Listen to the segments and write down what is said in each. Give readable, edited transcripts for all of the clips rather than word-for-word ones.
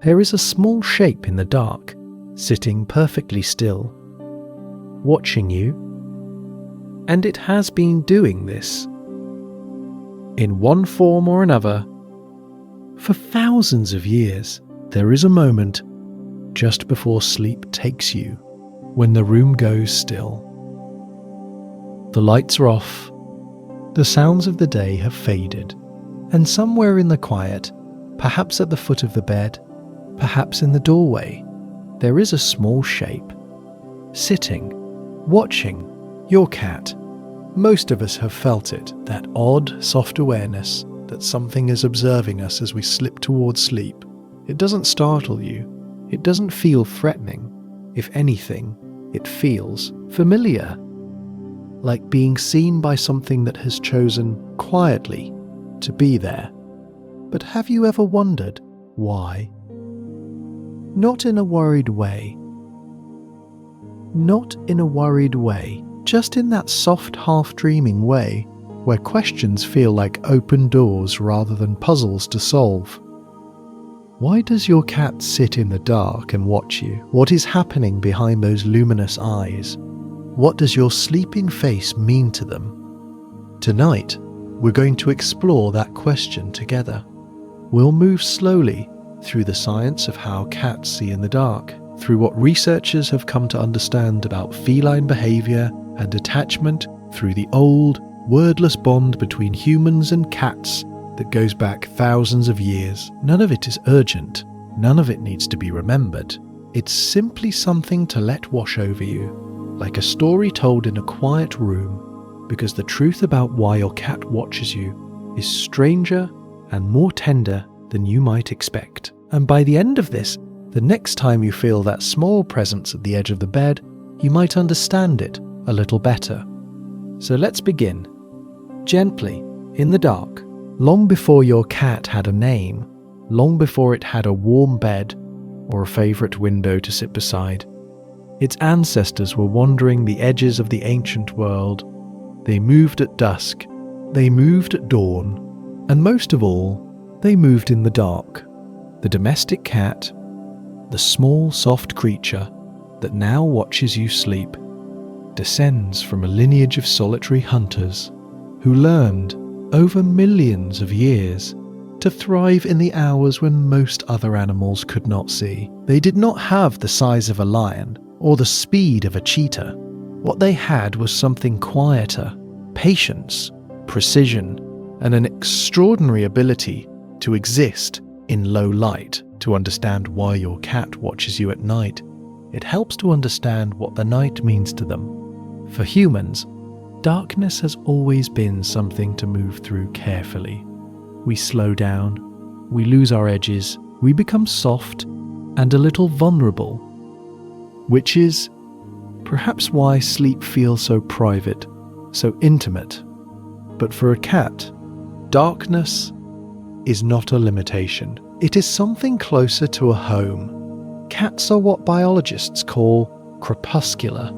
There is a small shape in the dark, sitting perfectly still, watching you, and it has been doing this, in one form or another, for thousands of years. There is a moment just before sleep takes you, when the room goes still. The lights are off, the sounds of the day have faded, and somewhere in the quiet, perhaps at the foot of the bed, perhaps in the doorway, there is a small shape, sitting, watching your cat. Most of us have felt it, that odd, soft awareness that something is observing us as we slip towards sleep. It doesn't startle you. It doesn't feel threatening. If anything, it feels familiar, like being seen by something that has chosen quietly to be there. But have you ever wondered why? Not in a worried way. Not in a worried way, just in that soft, half-dreaming way where questions feel like open doors rather than puzzles to solve. Why does your cat sit in the dark and watch you? What is happening behind those luminous eyes? What does your sleeping face mean to them? Tonight, we're going to explore that question together. We'll move slowly through the science of how cats see in the dark, through what researchers have come to understand about feline behavior and attachment, through the old, wordless bond between humans and cats that goes back thousands of years. None of it is urgent. None of it needs to be remembered. It's simply something to let wash over you, like a story told in a quiet room, because the truth about why your cat watches you is stranger and more tender than you might expect. And by the end of this, the next time you feel that small presence at the edge of the bed, you might understand it a little better. So let's begin. Gently, in the dark, long before your cat had a name, long before it had a warm bed or a favourite window to sit beside. Its ancestors were wandering the edges of the ancient world. They moved at dusk, they moved at dawn, and most of all, they moved in the dark. The domestic cat, the small soft creature that now watches you sleep, descends from a lineage of solitary hunters who learned, over millions of years, to thrive in the hours when most other animals could not see. They did not have the size of a lion or the speed of a cheetah. What they had was something quieter, patience, precision, and an extraordinary ability to exist in low light. To understand why your cat watches you at night, it helps to understand what the night means to them. For humans, darkness has always been something to move through carefully. We slow down, we lose our edges, we become soft and a little vulnerable, which is perhaps why sleep feels so private, so intimate. But for a cat, darkness is not a limitation. It is something closer to a home. Cats are what biologists call crepuscular,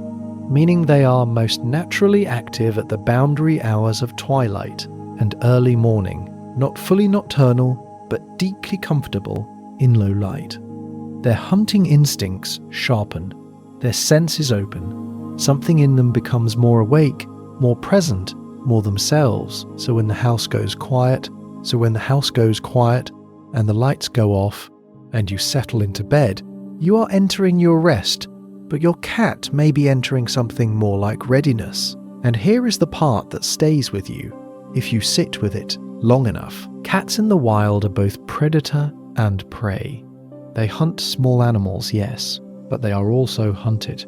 meaning they are most naturally active at the boundary hours of twilight and early morning, not fully nocturnal, but deeply comfortable in low light. Their hunting instincts sharpen, their senses open, something in them becomes more awake, more present, more themselves. So when the house goes quiet and the lights go off and you settle into bed, you are entering your rest, but your cat may be entering something more like readiness. And here is the part that stays with you if you sit with it long enough. Cats in the wild are both predator and prey. They hunt small animals, yes, but they are also hunted.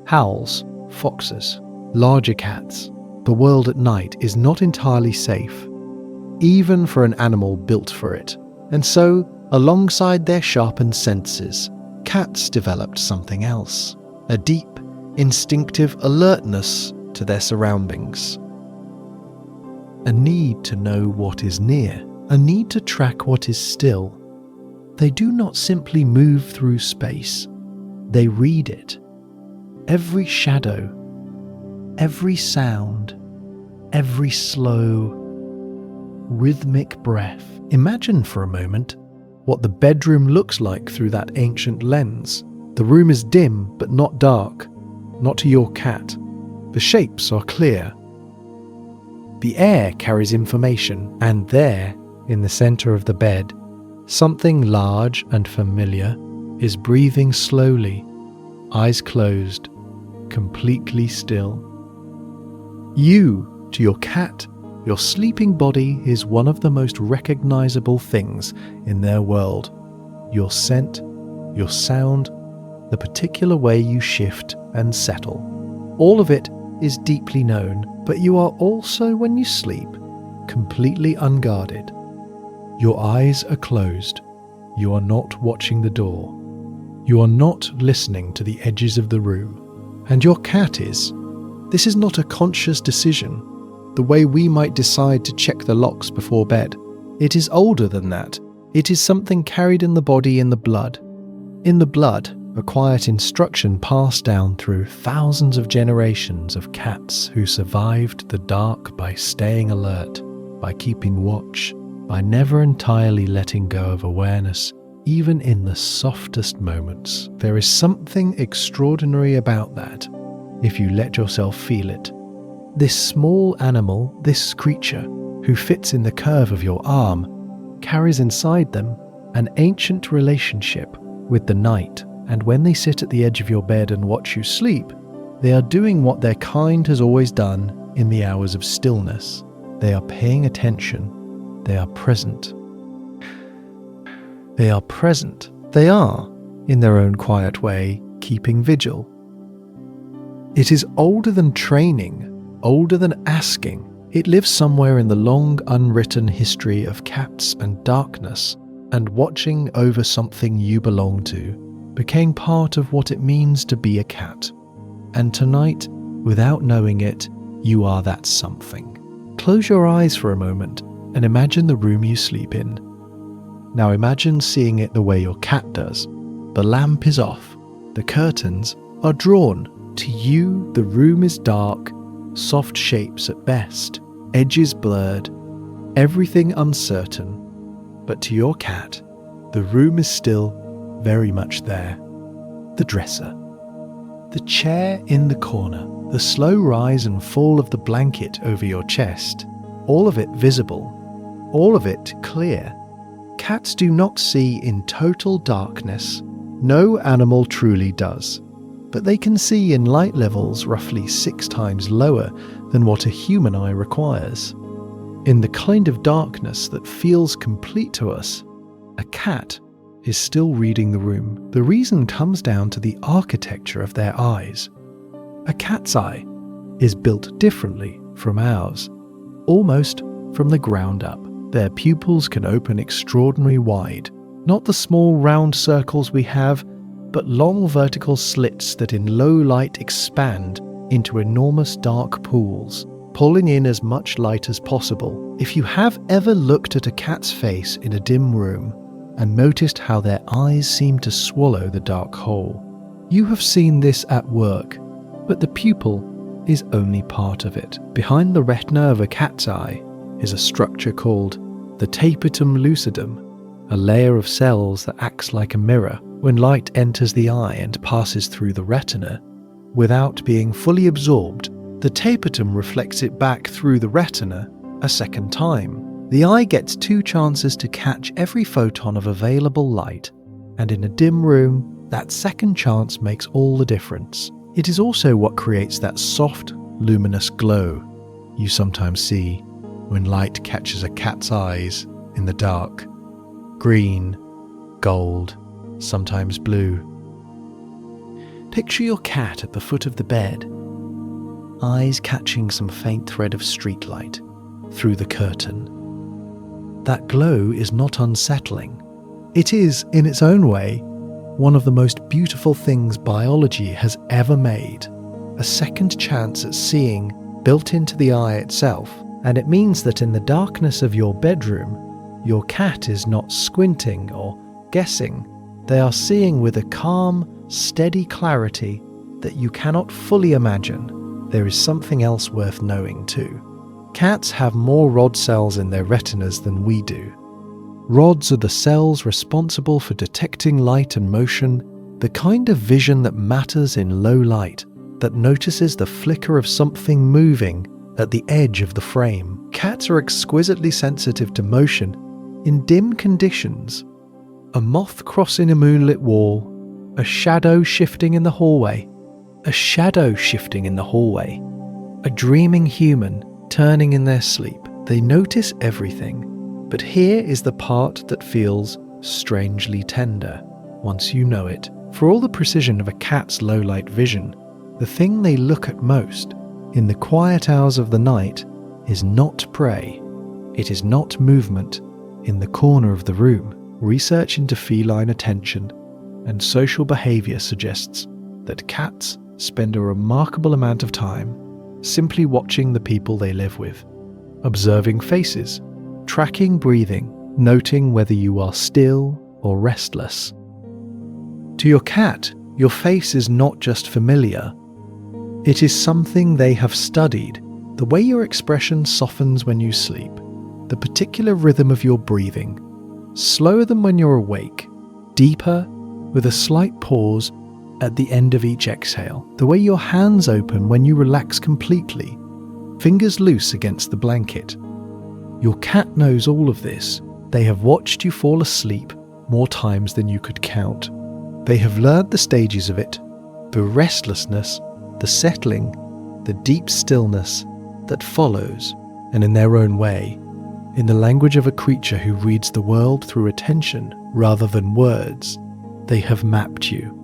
Owls, foxes, larger cats. The world at night is not entirely safe, even for an animal built for it. And so, alongside their sharpened senses, cats developed something else, a deep, instinctive alertness to their surroundings. A need to know what is near, a need to track what is still. They do not simply move through space, they read it. Every shadow, every sound, every slow, rhythmic breath. Imagine for a moment what the bedroom looks like through that ancient lens. The room is dim but not dark, not to your cat. The shapes are clear. The air carries information, and there, in the center of the bed, something large and familiar is breathing slowly, eyes closed, completely still. You, to your cat, your sleeping body is one of the most recognizable things in their world. Your scent, your sound, the particular way you shift and settle. All of it is deeply known, but you are also, when you sleep, completely unguarded. Your eyes are closed. You are not watching the door. You are not listening to the edges of the room. And your cat is. This is not a conscious decision, the way we might decide to check the locks before bed. It is older than that. It is something carried in the body, in the blood. In the blood, a quiet instruction passed down through thousands of generations of cats who survived the dark by staying alert, by keeping watch, by never entirely letting go of awareness, even in the softest moments. There is something extraordinary about that, if you let yourself feel it. This small animal, this creature, who fits in the curve of your arm, carries inside them an ancient relationship with the night, and when they sit at the edge of your bed and watch you sleep, they are doing what their kind has always done in the hours of stillness. They are paying attention. They are present. They are present. They are, in their own quiet way, keeping vigil. It is older than training, older than asking. It lives somewhere in the long unwritten history of cats and darkness, and watching over something you belong to became part of what it means to be a cat. And tonight, without knowing it, you are that something. Close your eyes for a moment and imagine the room you sleep in. Now imagine seeing it the way your cat does. The lamp is off. The curtains are drawn. To you, the room is dark, soft shapes at best, edges blurred, everything uncertain. But to your cat, the room is still very much there. The dresser, the chair in the corner, the slow rise and fall of the blanket over your chest, all of it visible, all of it clear. Cats do not see in total darkness. No animal truly does. But they can see in light levels roughly 6 times lower than what a human eye requires. In the kind of darkness that feels complete to us, a cat is still reading the room. The reason comes down to the architecture of their eyes. A cat's eye is built differently from ours, almost from the ground up. Their pupils can open extraordinarily wide, not the small round circles we have, but long vertical slits that in low light expand into enormous dark pools, pulling in as much light as possible. If you have ever looked at a cat's face in a dim room and noticed how their eyes seem to swallow the dark hole, you have seen this at work, but the pupil is only part of it. Behind the retina of a cat's eye is a structure called the tapetum lucidum, a layer of cells that acts like a mirror. When light enters the eye and passes through the retina, without being fully absorbed, the tapetum reflects it back through the retina a second time. The eye gets 2 chances to catch every photon of available light, and in a dim room, that second chance makes all the difference. It is also what creates that soft, luminous glow you sometimes see when light catches a cat's eyes in the dark. Green, gold, sometimes blue. Picture your cat at the foot of the bed, eyes catching some faint thread of streetlight through the curtain. That glow is not unsettling. It is, in its own way, one of the most beautiful things biology has ever made. A second chance at seeing built into the eye itself, and it means that in the darkness of your bedroom, your cat is not squinting or guessing. They are seeing with a calm, steady clarity that you cannot fully imagine. There is something else worth knowing too. Cats have more rod cells in their retinas than we do. Rods are the cells responsible for detecting light and motion, the kind of vision that matters in low light, that notices the flicker of something moving at the edge of the frame. Cats are exquisitely sensitive to motion in dim conditions. A moth crossing a moonlit wall, a shadow shifting in the hallway, a dreaming human turning in their sleep. They notice everything, but here is the part that feels strangely tender once you know it. For all the precision of a cat's low-light vision, the thing they look at most in the quiet hours of the night is not prey. It is not movement in the corner of the room. Research into feline attention and social behavior suggests that cats spend a remarkable amount of time simply watching the people they live with, observing faces, tracking breathing, noting whether you are still or restless. To your cat, your face is not just familiar. It is something they have studied. The way your expression softens when you sleep, the particular rhythm of your breathing, slower than when you're awake, deeper, with a slight pause at the end of each exhale, the way your hands open when you relax completely, fingers loose against the blanket. Your cat knows all of this. They have watched you fall asleep more times than you could count. They have learned the stages of it, the restlessness, the settling, the deep stillness that follows, and in their own way, in the language of a creature who reads the world through attention rather than words, they have mapped you.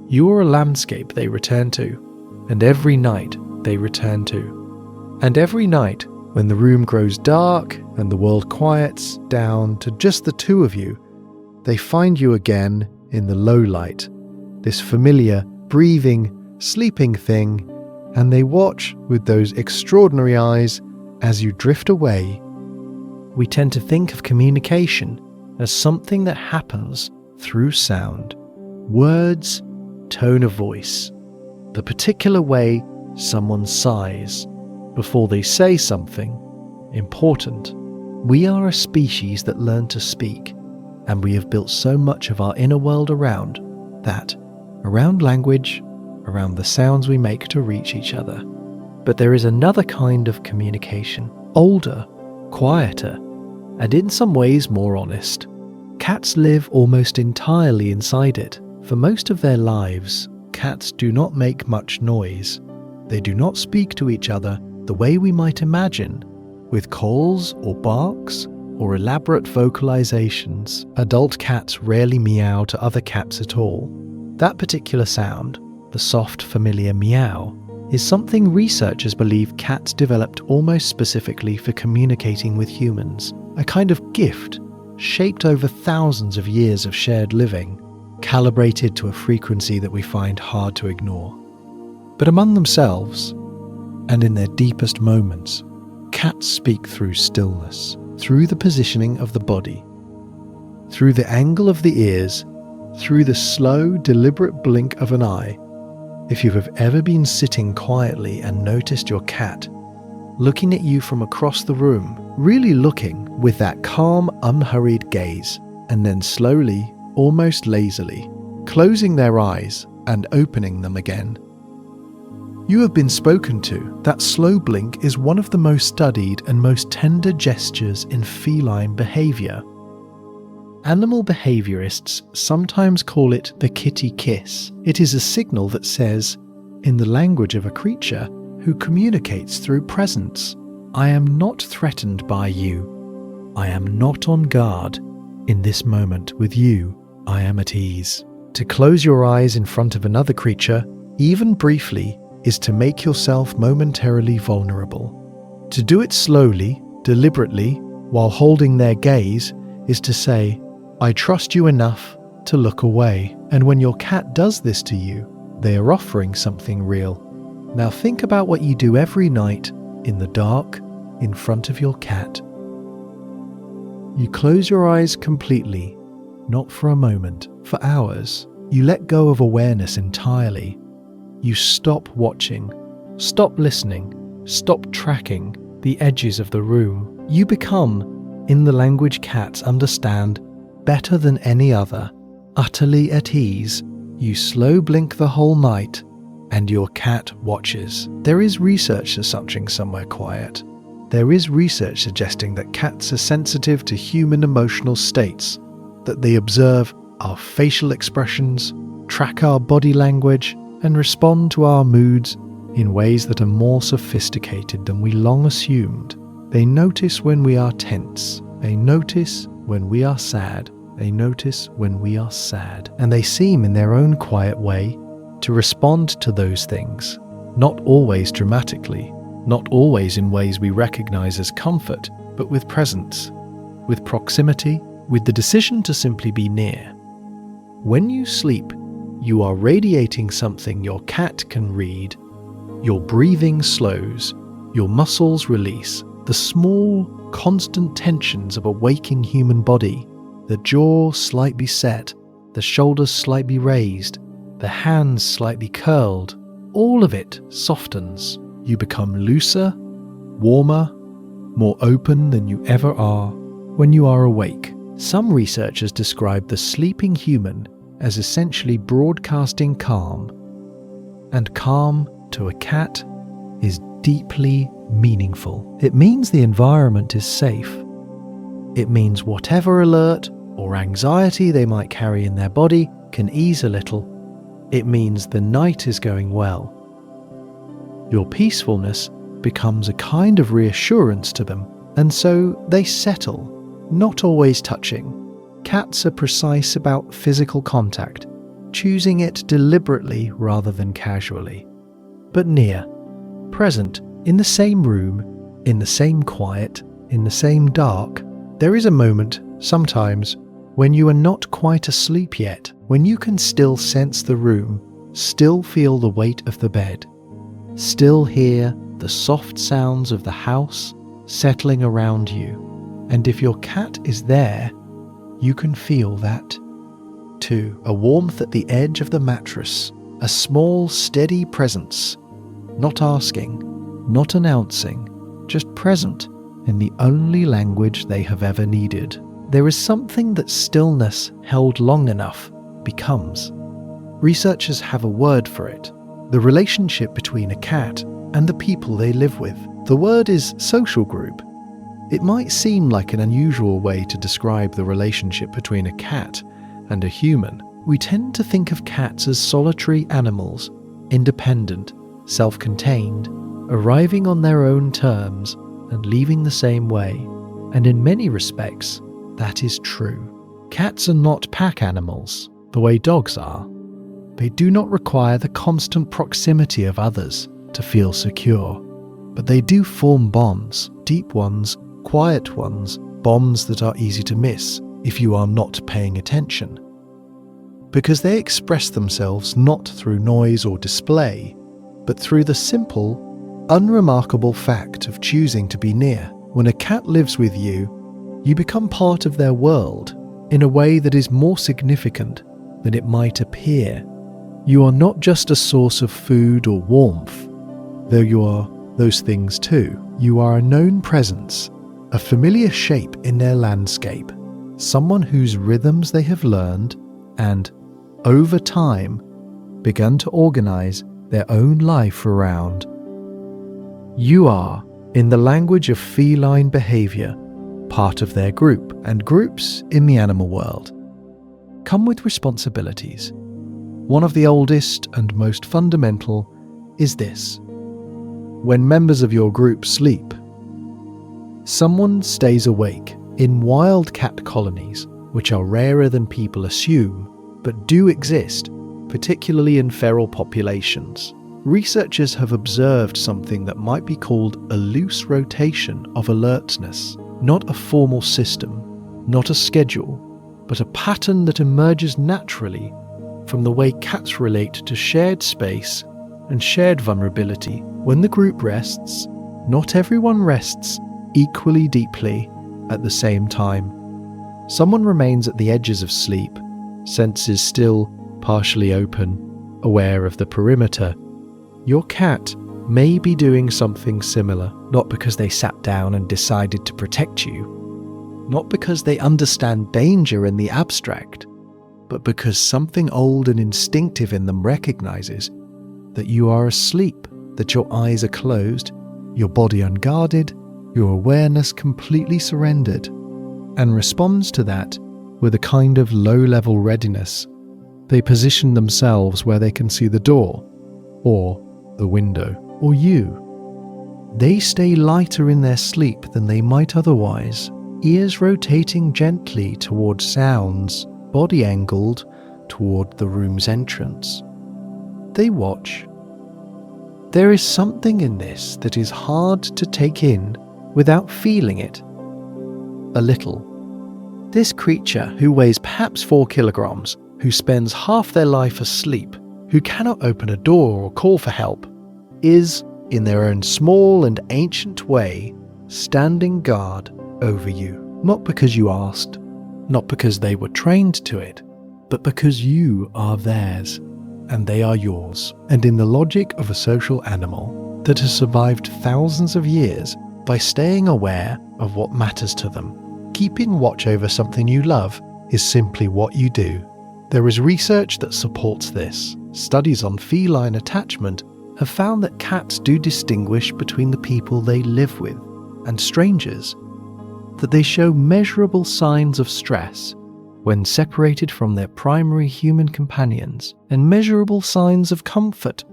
You are a landscape they return to, and every night they return to. And every night, when the room grows dark and the world quiets down to just the two of you, they find you again in the low light, this familiar, breathing, sleeping thing, and they watch with those extraordinary eyes as you drift away. We tend to think of communication as something that happens through sound, words, tone of voice, the particular way someone sighs before they say something important. We are a species that learn to speak, and we have built so much of our inner world around that, around language, around the sounds we make to reach each other. But there is another kind of communication, older, quieter, and in some ways more honest. Cats live almost entirely inside it. For most of their lives, cats do not make much noise. They do not speak to each other the way we might imagine, with calls or barks or elaborate vocalizations. Adult cats rarely meow to other cats at all. That particular sound, the soft, familiar meow, is something researchers believe cats developed almost specifically for communicating with humans, a kind of gift shaped over thousands of years of shared living, calibrated to a frequency that we find hard to ignore. But among themselves, and in their deepest moments, cats speak through stillness, through the positioning of the body, through the angle of the ears, through the slow, deliberate blink of an eye. If you have ever been sitting quietly and noticed your cat looking at you from across the room, really looking with that calm, unhurried gaze, and then slowly, almost lazily, closing their eyes and opening them again, you have been spoken to. That slow blink is one of the most studied and most tender gestures in feline behavior. Animal behaviorists sometimes call it the kitty kiss. It is a signal that says, in the language of a creature who communicates through presence, I am not threatened by you. I am not on guard. In this moment with you, I am at ease. To close your eyes in front of another creature, even briefly, is to make yourself momentarily vulnerable. To do it slowly, deliberately, while holding their gaze, is to say, I trust you enough to look away. And when your cat does this to you, they are offering something real. Now think about what you do every night in the dark in front of your cat. You close your eyes completely, not for a moment, for hours. You let go of awareness entirely. You stop watching, stop listening, stop tracking the edges of the room. You become in the language cats understand better than any other. Utterly at ease, you slow blink the whole night, and your cat watches. There is research searching somewhere quiet. There is research suggesting that cats are sensitive to human emotional states, that they observe our facial expressions, track our body language, and respond to our moods in ways that are more sophisticated than we long assumed. They notice when we are tense. They notice when we are sad. They notice when we are sad. And they seem, in their own quiet way, to respond to those things, not always dramatically, not always in ways we recognize as comfort, but with presence, with proximity, with the decision to simply be near. When you sleep, you are radiating something your cat can read. Your breathing slows, your muscles release, the small, constant tensions of a waking human body, the jaw slightly set, the shoulders slightly raised, the hands slightly curled, all of it softens. You become looser, warmer, more open than you ever are when you are awake. Some researchers describe the sleeping human as essentially broadcasting calm, and calm to a cat is deeply meaningful. It means the environment is safe. It means whatever alert or anxiety they might carry in their body can ease a little. It means the night is going well. Your peacefulness becomes a kind of reassurance to them, and so they settle, not always touching. Cats are precise about physical contact, choosing it deliberately rather than casually. But near, present, in the same room, in the same quiet, in the same dark, there is a moment, sometimes, when you are not quite asleep yet, when you can still sense the room, still feel the weight of the bed, still hear the soft sounds of the house settling around you. And if your cat is there, you can feel that too. A warmth at the edge of the mattress, a small, steady presence, not asking, not announcing, just present in the only language they have ever needed. There is something that stillness held long enough becomes. Researchers have a word for it: the relationship between a cat and the people they live with. The word is social group. It might seem like an unusual way to describe the relationship between a cat and a human. We tend to think of cats as solitary animals, independent, self-contained, arriving on their own terms and leaving the same way. And in many respects, that is true. Cats are not pack animals, the way dogs are. They do not require the constant proximity of others to feel secure, but they do form bonds, deep ones, quiet ones, bonds that are easy to miss if you are not paying attention. Because they express themselves not through noise or display, but through the simple, unremarkable fact of choosing to be near. When a cat lives with you, you become part of their world in a way that is more significant than it might appear. You are not just a source of food or warmth, though you are those things too. You are a known presence, a familiar shape in their landscape, someone whose rhythms they have learned and, over time, begun to organize their own life around. You are, in the language of feline behavior, part of their group, and groups in the animal world come with responsibilities. One of the oldest and most fundamental is this: when members of your group sleep, someone stays awake. In wild cat colonies, which are rarer than people assume, but do exist, particularly in feral populations, researchers have observed something that might be called a loose rotation of alertness. Not a formal system, not a schedule, but a pattern that emerges naturally from the way cats relate to shared space and shared vulnerability. When the group rests, not everyone rests equally deeply at the same time. Someone remains at the edges of sleep, senses still partially open, aware of the perimeter. Your cat may be doing something similar, not because they sat down and decided to protect you, not because they understand danger in the abstract, but because something old and instinctive in them recognizes that you are asleep, that your eyes are closed, your body unguarded, your awareness completely surrendered, and responds to that with a kind of low-level readiness. They position themselves where they can see the door, or the window, or you. They stay lighter in their sleep than they might otherwise, ears rotating gently toward sounds, body angled toward the room's entrance. They watch. There is something in this that is hard to take in without feeling it. A little. This creature, who weighs perhaps 4 kilograms, who spends half their life asleep, who cannot open a door or call for help, is, in their own small and ancient way, standing guard over you. Not because you asked, not because they were trained to it, but because you are theirs, and they are yours. And in the logic of a social animal that has survived thousands of years by staying aware of what matters to them, keeping watch over something you love is simply what you do. There is research that supports this. Studies on feline attachment have found that cats do distinguish between the people they live with and strangers, that they show measurable signs of stress when separated from their primary human companions, and measurable signs of comfort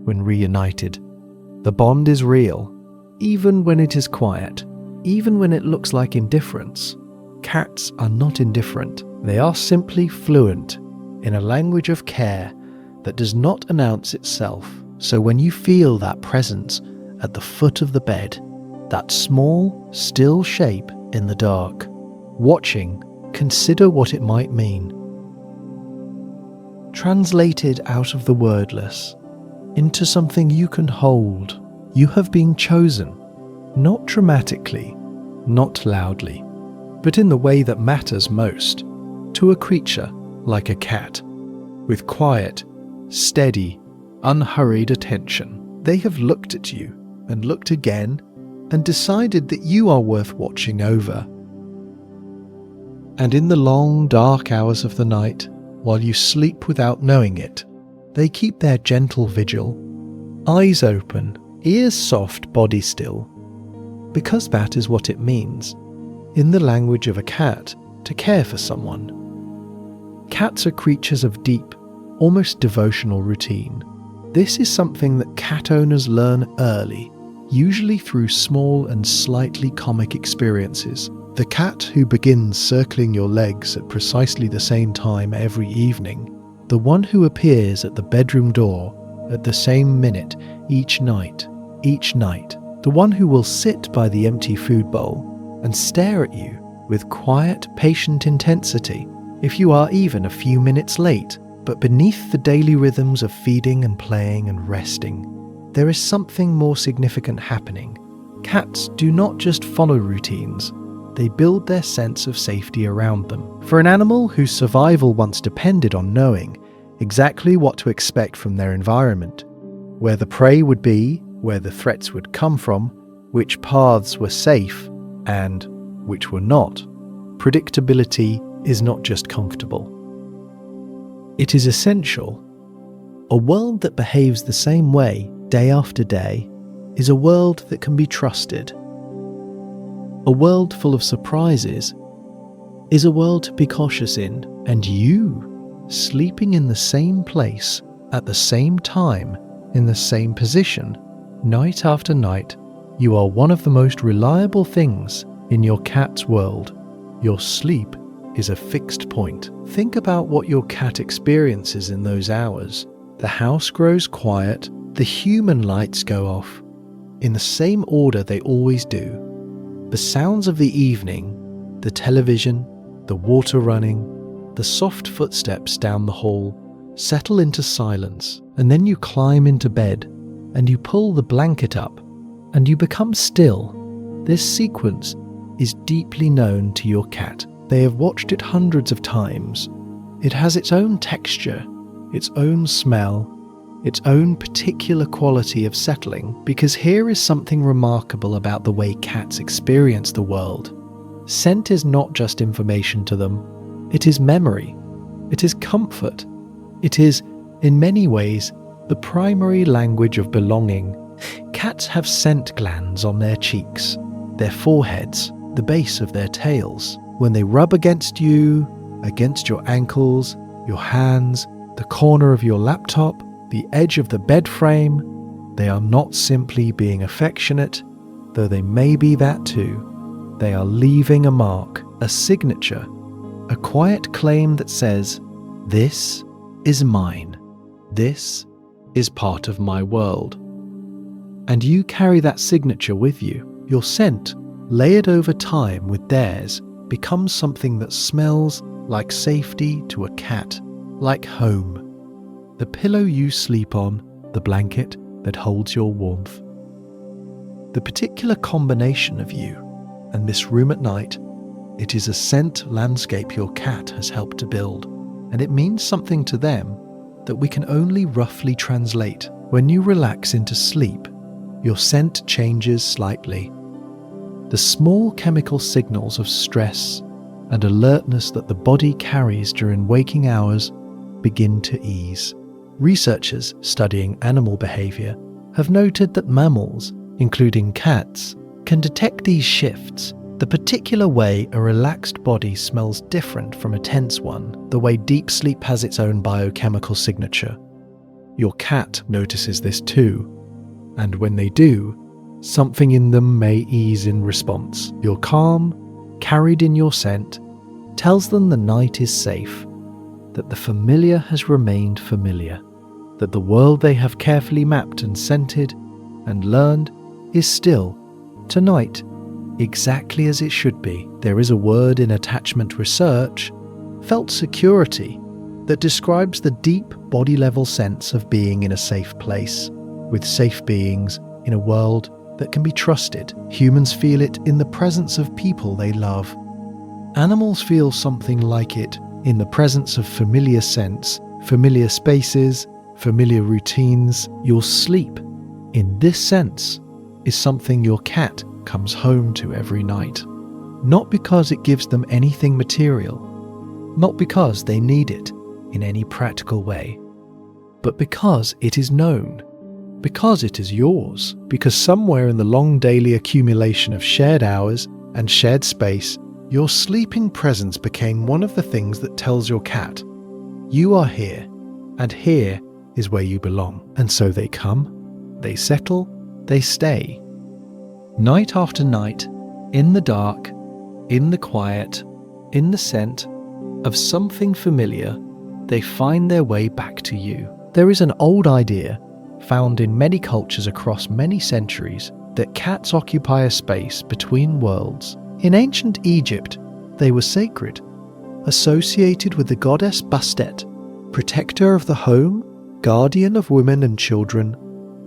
when reunited. The bond is real, even when it is quiet, even when it looks like indifference. Cats are not indifferent. They are simply fluent in a language of care that does not announce itself. So when you feel that presence at the foot of the bed, that small, still shape in the dark, watching, consider what it might mean. Translated out of the wordless into something you can hold, you have been chosen, not dramatically, not loudly, but in the way that matters most, to a creature like a cat, with quiet, steady, unhurried attention. They have looked at you and looked again and decided that you are worth watching over. And in the long, dark hours of the night, while you sleep without knowing it, they keep their gentle vigil, eyes open, ears soft, body still, because that is what it means, in the language of a cat, to care for someone. Cats are creatures of deep, almost devotional routine. This is something that cat owners learn early, usually through small and slightly comic experiences. The cat who begins circling your legs at precisely the same time every evening, the one who appears at the bedroom door at the same minute each night, the one who will sit by the empty food bowl and stare at you with quiet, patient intensity if you are even a few minutes late. But beneath the daily rhythms of feeding and playing and resting, there is something more significant happening. Cats do not just follow routines, they build their sense of safety around them. For an animal whose survival once depended on knowing exactly what to expect from their environment, where the prey would be, where the threats would come from, which paths were safe and which were not, predictability is not just comfortable. It is essential. A world that behaves the same way day after day is a world that can be trusted. A world full of surprises is a world to be cautious in, and you, sleeping in the same place, at the same time, in the same position, night after night, you are one of the most reliable things in your cat's world. Your sleep is a fixed point. Think about what your cat experiences in those hours. The house grows quiet, the human lights go off, in the same order they always do. The sounds of the evening, the television, the water running, the soft footsteps down the hall, settle into silence, and then you climb into bed, and you pull the blanket up, and you become still. This sequence is deeply known to your cat. They have watched it hundreds of times. It has its own texture, its own smell, its own particular quality of settling, because here is something remarkable about the way cats experience the world. Scent is not just information to them, it is memory, it is comfort, it is, in many ways, the primary language of belonging. Cats have scent glands on their cheeks, their foreheads, the base of their tails. When they rub against you, against your ankles, your hands, the corner of your laptop, the edge of the bed frame, they are not simply being affectionate, though they may be that too. They are leaving a mark, a signature, a quiet claim that says, "This is mine. This is part of my world." And you carry that signature with you. Your scent, layered over time with theirs, becomes something that smells like safety to a cat, like home. The pillow you sleep on, the blanket that holds your warmth. The particular combination of you and this room at night, it is a scent landscape your cat has helped to build, and it means something to them that we can only roughly translate. When you relax into sleep, your scent changes slightly. The small chemical signals of stress and alertness that the body carries during waking hours begin to ease. Researchers studying animal behavior have noted that mammals, including cats, can detect these shifts. The particular way a relaxed body smells different from a tense one, the way deep sleep has its own biochemical signature. Your cat notices this too, and when they do, something in them may ease in response. Your calm, carried in your scent, tells them the night is safe, that the familiar has remained familiar, that the world they have carefully mapped and scented and learned is still, tonight, exactly as it should be. There is a word in attachment research, felt security, that describes the deep body-level sense of being in a safe place, with safe beings in a world that can be trusted. Humans feel it in the presence of people they love. Animals feel something like it in the presence of familiar scents, familiar spaces, familiar routines. Your sleep, in this sense, is something your cat comes home to every night. Not because it gives them anything material, not because they need it in any practical way, but because it is known, because it is yours, because somewhere in the long daily accumulation of shared hours and shared space, your sleeping presence became one of the things that tells your cat, you are here, and here is where you belong. And so they come, they settle, they stay. Night after night, in the dark, in the quiet, in the scent of something familiar, they find their way back to you. There is an old idea, found in many cultures across many centuries, that cats occupy a space between worlds. In ancient Egypt, they were sacred, associated with the goddess Bastet, protector of the home, guardian of women and children.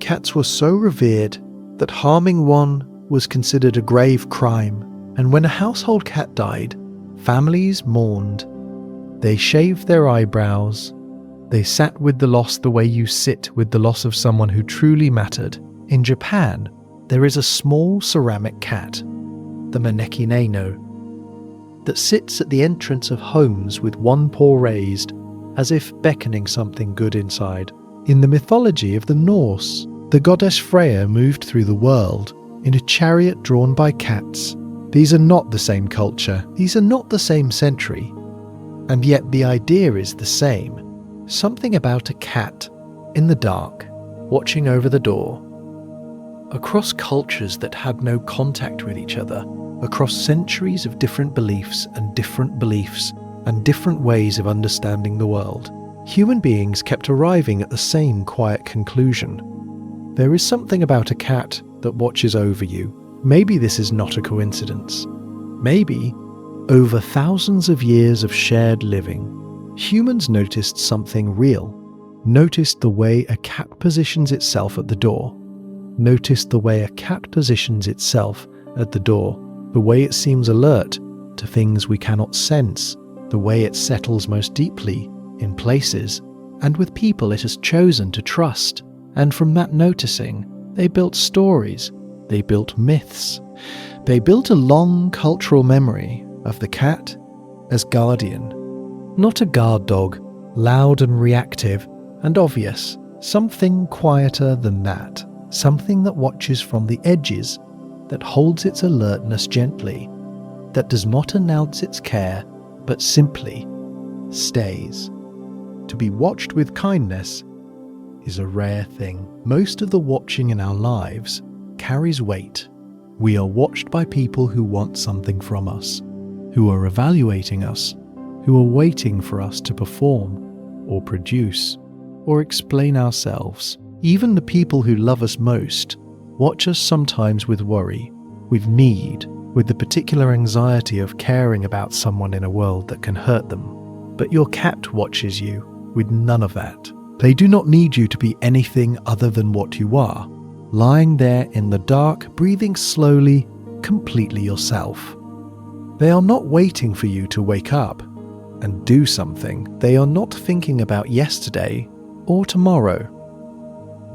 Cats were so revered that harming one was considered a grave crime, and when a household cat died, families mourned. They shaved their eyebrows. They sat with the loss the way you sit with the loss of someone who truly mattered. In Japan, there is a small ceramic cat, the Maneki Neino, that sits at the entrance of homes with one paw raised, as if beckoning something good inside. In the mythology of the Norse, the goddess Freya moved through the world in a chariot drawn by cats. These are not the same culture, these are not the same century, and yet the idea is the same. Something about a cat in the dark, watching over the door. Across cultures that had no contact with each other, across centuries of different beliefs and different ways of understanding the world, human beings kept arriving at the same quiet conclusion. There is something about a cat that watches over you. Maybe this is not a coincidence. Maybe, over thousands of years of shared living, humans noticed something real, noticed the way a cat positions itself at the door, noticed the way a cat positions itself at the door, the way it seems alert to things we cannot sense, the way it settles most deeply in places and with people it has chosen to trust. And from that noticing, they built stories, they built myths, They built a long cultural memory of the cat as guardian, not a guard dog, loud and reactive and obvious, something quieter than that, something that watches from the edges, that holds its alertness gently, that does not announce its care, but simply stays. To be watched with kindness is a rare thing. Most of the watching in our lives carries weight. We are watched by people who want something from us, who are evaluating us, who are waiting for us to perform or produce or explain ourselves. Even the people who love us most watch us sometimes with worry, with need, with the particular anxiety of caring about someone in a world that can hurt them. But your cat watches you with none of that. They do not need you to be anything other than what you are, lying there in the dark, breathing slowly, completely yourself. They are not waiting for you to wake up and do something. They are not thinking about yesterday or tomorrow.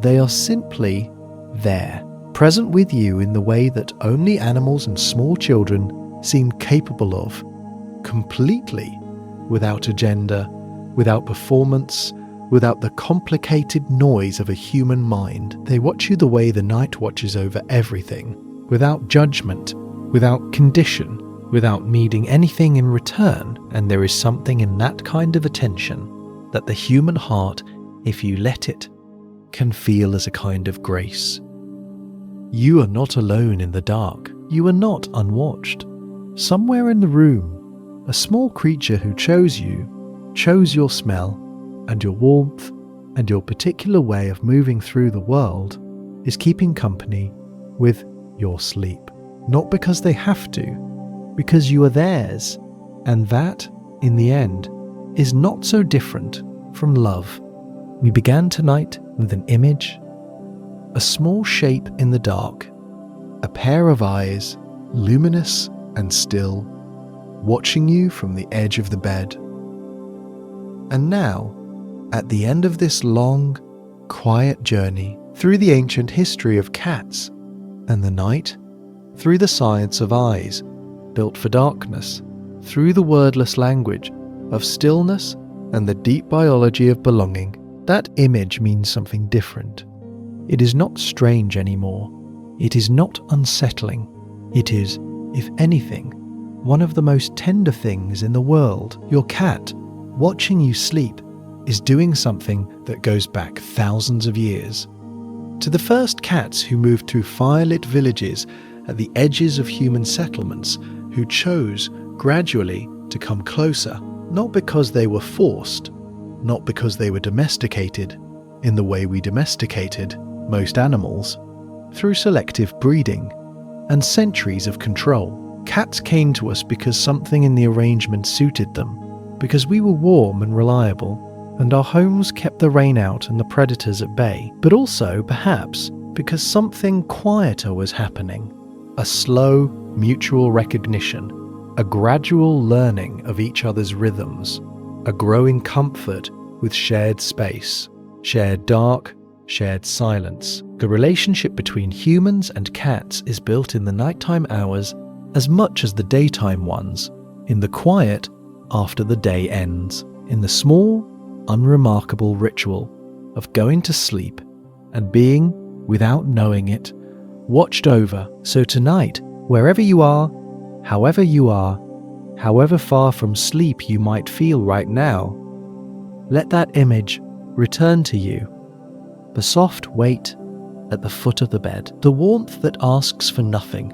They are simply there, present with you in the way that only animals and small children seem capable of, completely, without agenda, without performance, without the complicated noise of a human mind. They watch you the way the night watches over everything, without judgment, without condition, without needing anything in return. And there is something in that kind of attention that the human heart, if you let it, can feel as a kind of grace. You are not alone in the dark. You are not unwatched. Somewhere in the room, a small creature who chose you, chose your smell and your warmth and your particular way of moving through the world, is keeping company with your sleep. Not because they have to, because you are theirs. And that, in the end, is not so different from love. We began tonight with an image, a small shape in the dark, a pair of eyes, luminous and still, watching you from the edge of the bed. And now, at the end of this long, quiet journey through the ancient history of cats and the night, through the science of eyes built for darkness, through the wordless language of stillness and the deep biology of belonging, that image means something different. It is not strange anymore. It is not unsettling. It is, if anything, one of the most tender things in the world. Your cat, watching you sleep, is doing something that goes back thousands of years. To the first cats who moved through firelit villages at the edges of human settlements, who chose gradually to come closer, not because they were forced, not because they were domesticated in the way we domesticated most animals, through selective breeding and centuries of control. Cats came to us because something in the arrangement suited them, because we were warm and reliable, and our homes kept the rain out and the predators at bay, but also, perhaps, because something quieter was happening. A slow, mutual recognition, a gradual learning of each other's rhythms, a growing comfort with shared space, shared dark, shared silence. The relationship between humans and cats is built in the nighttime hours as much as the daytime ones, in the quiet after the day ends, in the small, unremarkable ritual of going to sleep and being, without knowing it, watched over. So tonight, wherever you are, however far from sleep you might feel right now, let that image return to you. The soft weight at the foot of the bed, the warmth that asks for nothing,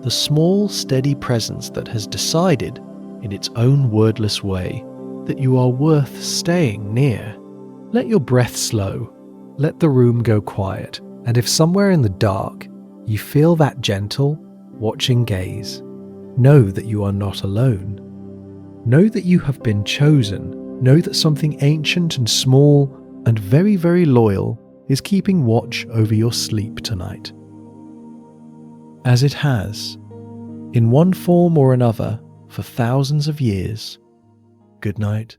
the small, steady presence that has decided, in its own wordless way, that you are worth staying near. Let your breath slow, let the room go quiet, and if somewhere in the dark you feel that gentle, watching gaze, know that you are not alone. Know that you have been chosen. Know that something ancient and small and very, very loyal is keeping watch over your sleep tonight. As it has, in one form or another, for thousands of years. Good night.